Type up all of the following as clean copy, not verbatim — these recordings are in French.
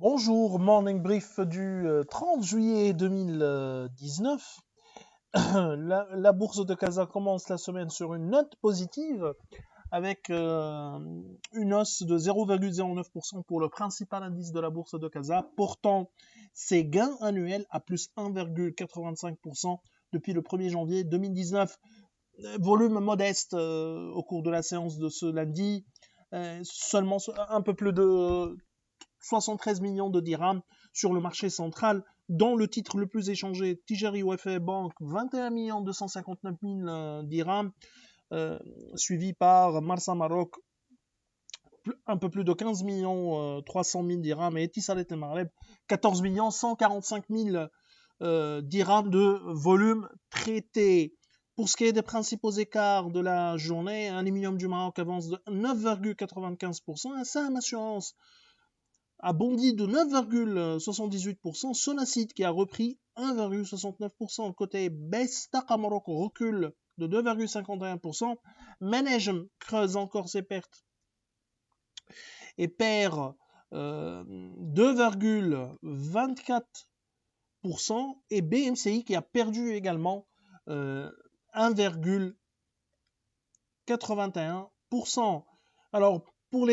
Bonjour, morning brief du 30 juillet 2019. La bourse de Casa commence la semaine sur une note positive avec une hausse de 0,09% pour le principal indice de la bourse de Casa, portant ses gains annuels à plus 1,85% depuis le 1er janvier 2019. Volume modeste au cours de la séance de ce lundi, seulement un peu plus de 73 millions de dirhams sur le marché central, dont le titre le plus échangé, Tijari Wafa Bank, 21 259 000 dirhams, suivi par Marsa Maroc, un peu plus de 15 300 000 dirhams, et Etisalat El Maghreb, 14 145 000 dirhams de volume traité. Pour ce qui est des principaux écarts de la journée, Aluminium du Maroc avance de 9,95%, Sam Assurance a bondi de 9,78%, Sonacid qui a repris 1,69%. Côté baisse, Taqa Maroc recule de 2,51%, Managem creuse encore ses pertes et perd 2,24%, et BMCI qui a perdu également 1,81%. Alors, pour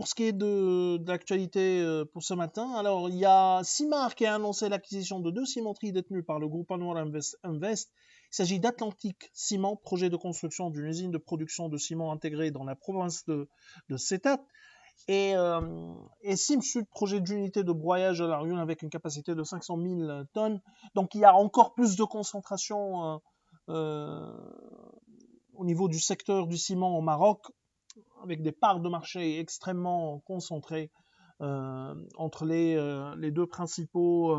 ce qui est de l'actualité pour ce matin, alors il y a Simar qui a annoncé l'acquisition de 2 cimenteries détenues par le groupe Anwar Invest. Il s'agit d'Atlantique Ciment, projet de construction d'une usine de production de ciment intégrée dans la province de Setat. Et Sim Sud, projet d'unité de broyage à la Réunion avec une capacité de 500 000 tonnes. Donc il y a encore plus de concentration au niveau du secteur du ciment au Maroc, avec des parts de marché extrêmement concentrées entre les deux principaux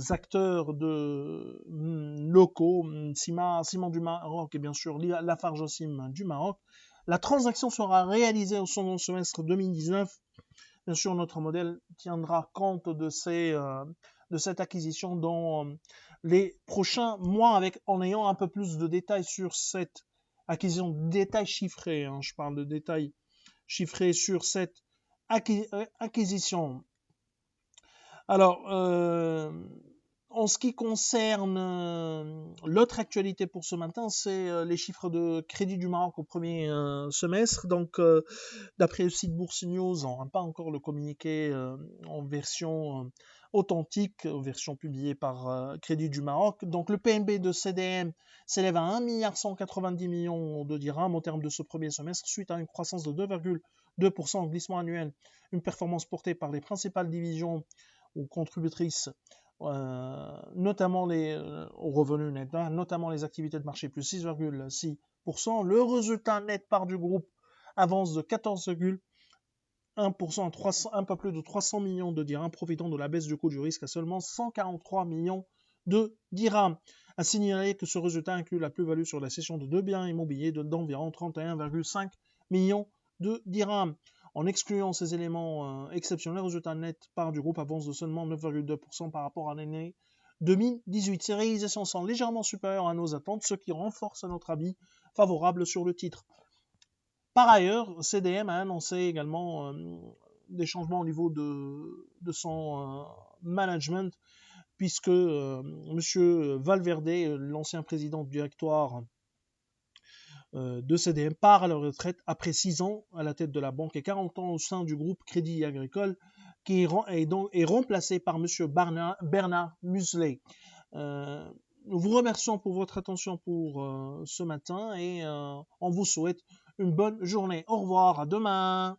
acteurs locaux, Ciment du Maroc et bien sûr Lafarge Sim du Maroc. La transaction sera réalisée au second semestre 2019. Bien sûr, notre modèle tiendra compte de cette acquisition dans les prochains mois, en ayant un peu plus de détails sur cette acquisition, détails chiffrés. Je parle de détails chiffrés sur cette acquisition. Alors, en ce qui concerne l'autre actualité pour ce matin, c'est les chiffres de crédit du Maroc au premier semestre. Donc, d'après le site Bourse News, on n'a pas encore le communiqué en version authentique, version publiée par Crédit du Maroc. Donc, le PNB de CDM s'élève à 1,190 milliard de dirhams au terme de ce premier semestre, suite à une croissance de 2,2% en glissement annuel. Une performance portée par les principales divisions ou contributrices, notamment aux revenus nets, notamment les activités de marché, plus 6,6%. Le résultat net part du groupe avance de 14,1% à un peu plus de 300 millions de dirhams, profitant de la baisse du coût du risque à seulement 143 millions de dirhams. À signaler que ce résultat inclut la plus-value sur la cession de 2 biens immobiliers d'environ 31,5 millions de dirhams. En excluant ces éléments exceptionnels, le résultat net part du groupe avance de seulement 9,2% par rapport à l'année 2018. Ces réalisations sont légèrement supérieures à nos attentes, ce qui renforce notre avis favorable sur le titre. Par ailleurs, CDM a annoncé également des changements au niveau de son management, puisque M. Valverde, l'ancien président du directoire de CDM, part à la retraite après 6 ans à la tête de la banque et 40 ans au sein du groupe Crédit Agricole, qui est remplacé par M. Bernard Musley. Nous vous remercions pour votre attention pour ce matin et on vous souhaite une bonne journée. Au revoir, à demain.